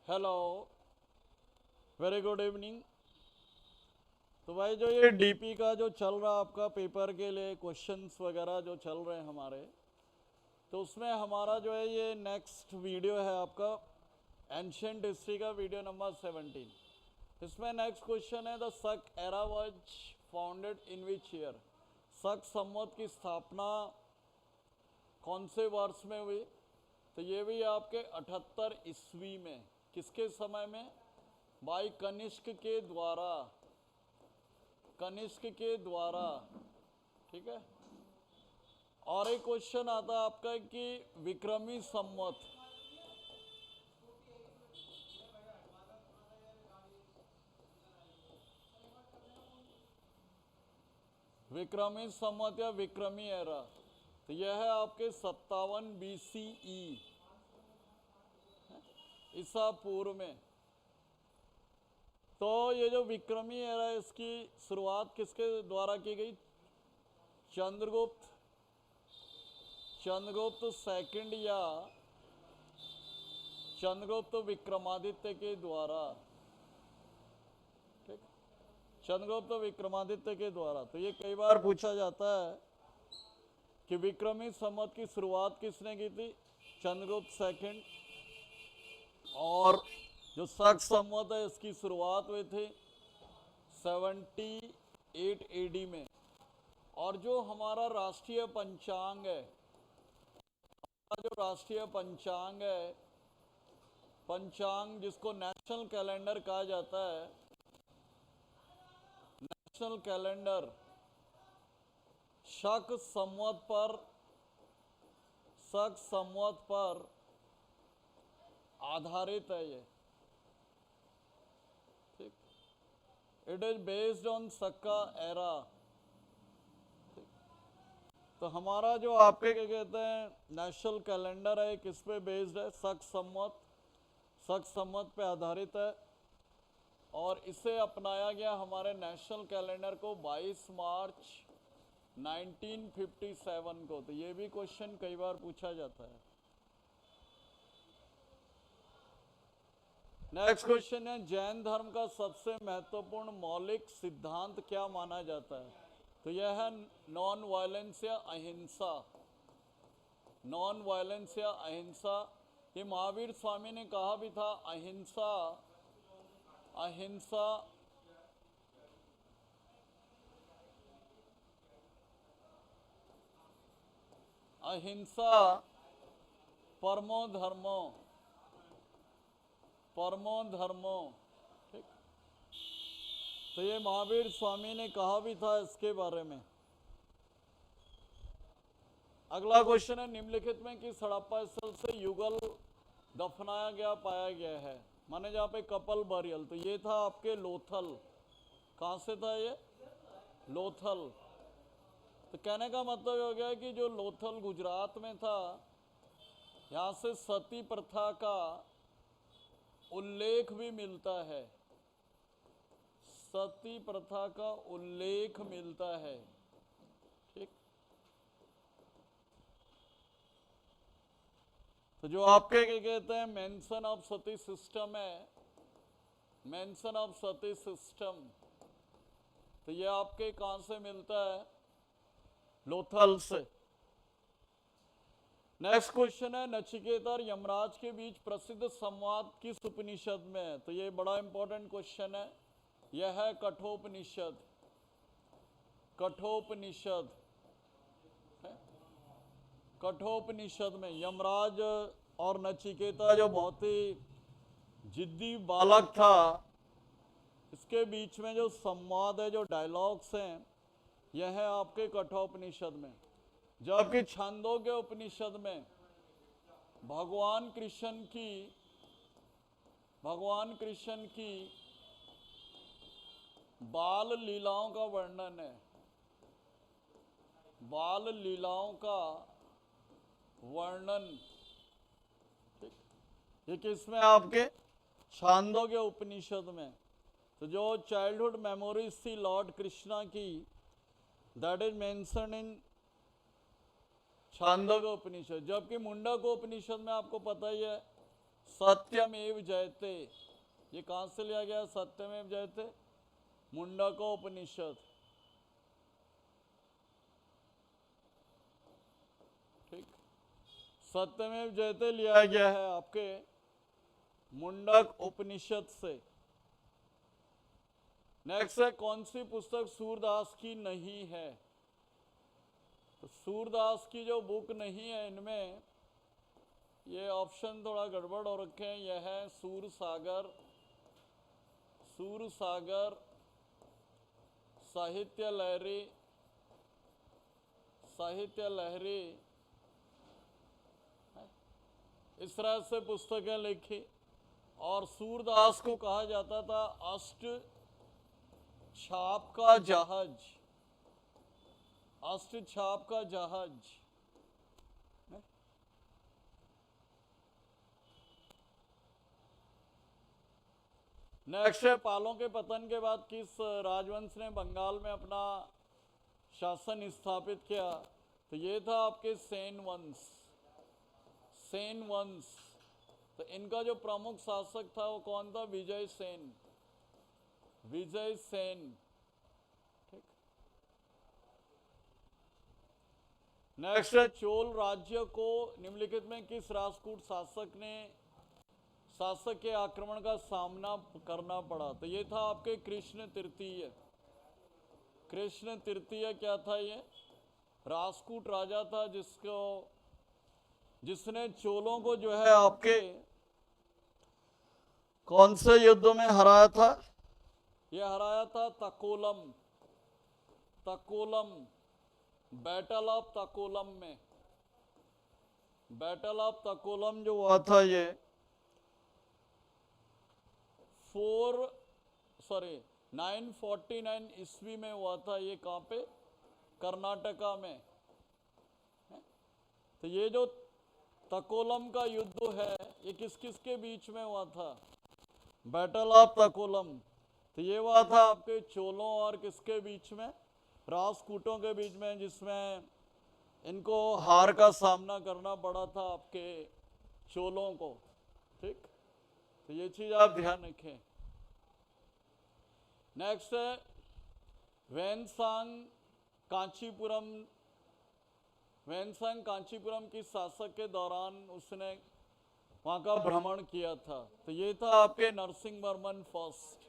Hello, very good evening. तो भाई जो ये डीपी का जो चल रहा आपका पेपर के लिए क्वेश्चंस वगैरह जो चल रहे हैं हमारे, तो उसमें हमारा जो है ये नेक्स्ट वीडियो है आपका एंशिएंट हिस्ट्री का वीडियो नंबर 17। इसमें नेक्स्ट क्वेश्चन है द शक era was founded in which year. शक संवत की स्थापना कौन से वर्ष में हुई? तो ये भी आपके 78 ईस्वी में। किसके समय में? भाई कनिष्क के द्वारा, कनिष्क के द्वारा। ठीक है। और एक क्वेश्चन आता है आपका कि विक्रमी संवत, विक्रमी संवत या विक्रमी एरा, तो यह है आपके 57 BCE ईसा पूर्व में। तो ये जो विक्रमी एरा है इसकी शुरुआत किसके द्वारा की गई? चंद्रगुप्त, चंद्रगुप्त सेकंड या चंद्रगुप्त विक्रमादित्य के द्वारा। ठीक, चंद्रगुप्त विक्रमादित्य के द्वारा। तो ये कई बार पूछा जाता है कि विक्रमी संवत की शुरुआत किसने की थी? चंद्रगुप्त सेकंड। और जो शक संवत है इसकी शुरुआत हुई थी 78 AD में। और जो हमारा राष्ट्रीय पंचांग है, जो राष्ट्रीय पंचांग है, पंचांग जिसको नेशनल कैलेंडर कहा जाता है, नेशनल कैलेंडर शक संवत पर, शक संवत पर आधारित है ये। ठीक, it is based on Sakka era. तो हमारा जो आपके क्या कहते हैं नेशनल कैलेंडर है किस पे बेस्ड है? शक संवत, शक संवत पे आधारित है। और इसे अपनाया गया हमारे नेशनल कैलेंडर को 22 मार्च 1957 को। तो ये भी क्वेश्चन कई बार पूछा जाता है। नेक्स्ट क्वेश्चन है जैन धर्म का सबसे महत्वपूर्ण मौलिक सिद्धांत क्या माना जाता है? तो यह है नॉन वायलेंस या अहिंसा। नॉन वायलेंस या अहिंसा। ये महावीर स्वामी ने कहा भी था अहिंसा, अहिंसा अहिंसा परमो धर्मो, परमो धर्मो। ठीक, तो ये महावीर स्वामी ने कहा भी था इसके बारे में। अगला क्वेश्चन है निम्नलिखित में किस हड़प्पा स्थल से युगल दफनाया गया पाया गया है? माने जहाँ पे कपल बरियल। तो ये था आपके लोथल। कहाँ से था ये? लोथल। तो कहने का मतलब हो गया कि जो लोथल गुजरात में था, यहाँ से सती प्रथा का उल्लेख भी मिलता है, सती प्रथा का उल्लेख मिलता है। ठीक, तो जो आपके क्या कहते हैं मेंशन ऑफ सती सिस्टम है, मेंशन ऑफ सती सिस्टम, तो ये आपके कहां से मिलता है? लोथल से। नेक्स्ट क्वेश्चन है नचिकेता और यमराज के बीच प्रसिद्ध संवाद किस उपनिषद में है? तो ये बड़ा इंपॉर्टेंट क्वेश्चन है। यह है कठोपनिषद, कठोपनिषद। कठोपनिषद में यमराज और नचिकेता जो बहुत ही जिद्दी बालक था, इसके बीच में जो संवाद है, जो डायलॉग्स हैं, यह है आपके कठोपनिषद में। जबकि छांदोग्य उपनिषद में भगवान कृष्ण की बाल लीलाओं का वर्णन है, बाल लीलाओं का वर्णन। ठीक, ये किसमें? आपके छांदोग्य उपनिषद में। तो जो चाइल्डहुड मेमोरीज थी लॉर्ड कृष्णा की, that is mention in Chandogya Upanishad. जबकि मुंडक उपनिषद में आपको पता ही है सत्यमेव जयते, ये कहां से लिया गया सत्यमेव जयते? मुंडकोपनिषद। ठीक, सत्यमेव जयते लिया गया है आपके मुंडक उपनिषद से। नेक्स्ट है, कौन सी पुस्तक सूरदास की नहीं है? तो सूरदास की जो बुक नहीं है इनमें, ये ऑप्शन थोड़ा गड़बड़ हो रखे हैं। यह है सूर सागर, सूर सागर, साहित्य लहरी, साहित्य लहरी, इस तरह से पुस्तकें लिखी। और सूरदास को कहा जाता था अष्ट छाप का जहाज, अष्ट छाप का जहाज। नेक्स्ट है, पालों के पतन के बाद किस राजवंश ने बंगाल में अपना शासन स्थापित किया? तो ये था आपके सेन वंश, सेन वंश। तो इनका जो प्रमुख शासक था वो कौन था? विजय सेन, विजय सेन। ठीक, नेक्स्ट है, चोल राज्य को निम्नलिखित में किस राष्ट्रकूट शासक के आक्रमण का सामना करना पड़ा? तो ये था आपके कृष्ण तृतीय। कृष्ण तृतीय क्या था? ये राष्ट्रकूट राजा था जिसने चोलों को जो है आपके कौन से युद्ध में हराया था? ये हराया था तकोलम, तकोलम, बैटल ऑफ तकोलम में। बैटल ऑफ तकोलम जो हुआ था ये 949 ईस्वी में हुआ था। ये कहाँ पे? कर्नाटका में। तो ये जो तकोलम का युद्ध है ये किस किस के बीच में हुआ था? Battle of Takkolam. तो ये हुआ था आपके चोलों और किसके बीच में? राष्ट्रकूटों के बीच में, जिसमें इनको हार का सामना करना पड़ा था आपके चोलों को। ठीक, तो ये चीज आप ध्यान रखें। नेक्स्ट है, वैनसांग कांचीपुरम, वैनसांग कांचीपुरम की शासक के दौरान उसने वहां का भ्रमण किया था? तो ये था आपके नरसिंह वर्मन फर्स्ट,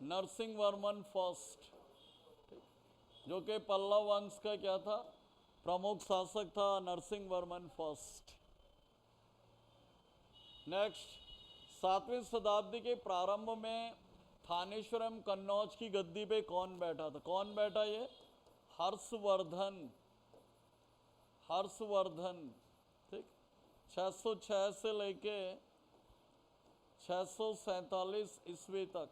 नरसिंह वर्मन फर्स्ट, जो कि पल्लव वंश का क्या था? प्रमुख शासक था, नरसिंह वर्मन फर्स्ट। नेक्स्ट, 7वीं शताब्दी के प्रारंभ में थानेश्वरम कन्नौज की गद्दी पे कौन बैठा था? कौन बैठा? ये हर्षवर्धन, हर्षवर्धन। ठीक, 606 से लेके 647 ईस्वी तक,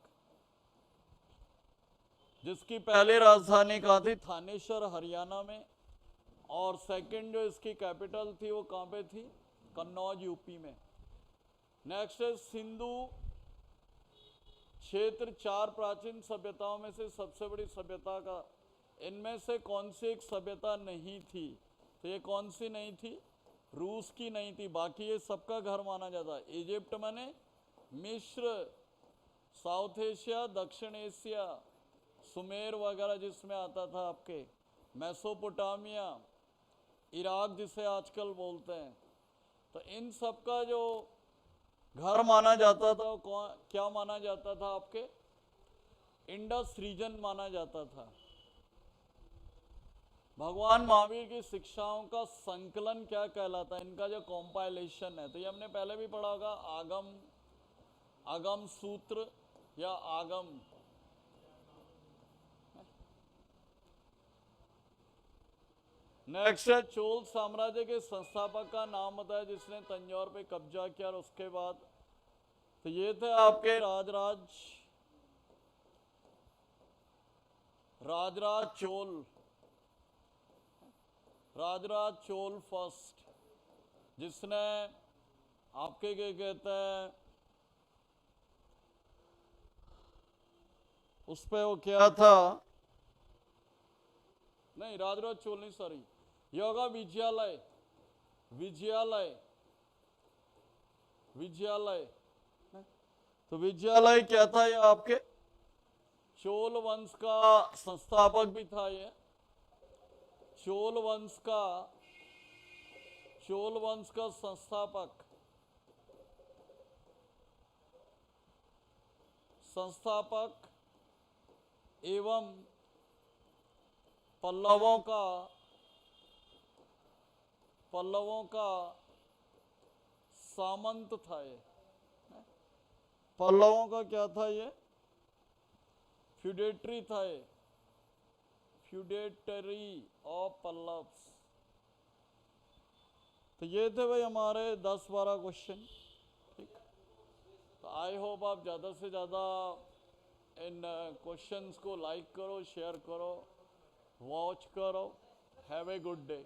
जिसकी पहली राजधानी कहाँ थी? थानेश्वर, हरियाणा में। और सेकंड जो इसकी कैपिटल थी वो कहाँ पे थी? कन्नौज, यूपी में। नेक्स्ट है, सिंधु क्षेत्र 4 प्राचीन सभ्यताओं में से सबसे बड़ी सभ्यता का, इनमें से कौन सी एक सभ्यता नहीं थी? तो ये कौन सी नहीं थी? रूस की नहीं थी, बाकी ये सबका घर माना जाता है। इजिप्ट माने मिस्र, साउथ एशिया, दक्षिण एशिया, सुमेर वगैरह जिसमें आता था आपके, मेसोपोटामिया, इराक जिसे आजकल बोलते हैं। तो इन सब का जो घर माना जाता था वो क्या माना जाता था? आपके इंडस रीजन माना जाता था। भगवान महावीर की शिक्षाओं का संकलन क्या कहलाता है? इनका जो कॉम्पाइलेशन है, तो ये हमने पहले भी पढ़ा होगा, आगम, आगम सूत्र या आगम। नेक्स्ट है, चोल साम्राज्य के संस्थापक का नाम बताया जिसने तंजौर पे कब्जा किया और उसके बाद? तो ये थे आपके राजराज चोल, राजराज चोल फर्स्ट, जिसने आपके क्या कहते हैं उस पे वो क्या था? नहीं, राजराज चोल नहीं, सॉरी, योगा विजयालय, विजयालय, विजयालय। तो विजयालय क्या था? ये आपके चोल वंश का संस्थापक भी था। ये चोल वंश का संस्थापक एवं पल्लवों का सामंत था। ये पल्लवों का क्या था? ये फ्यूडेटरी था। ये फ्यूडेटरी ऑफ पल्लव्स। तो ये थे भाई हमारे 10-12 क्वेश्चन। ठीक, तो आई होप आप ज़्यादा से ज़्यादा इन क्वेश्चंस को लाइक करो, शेयर करो, वॉच करो। Have a good day.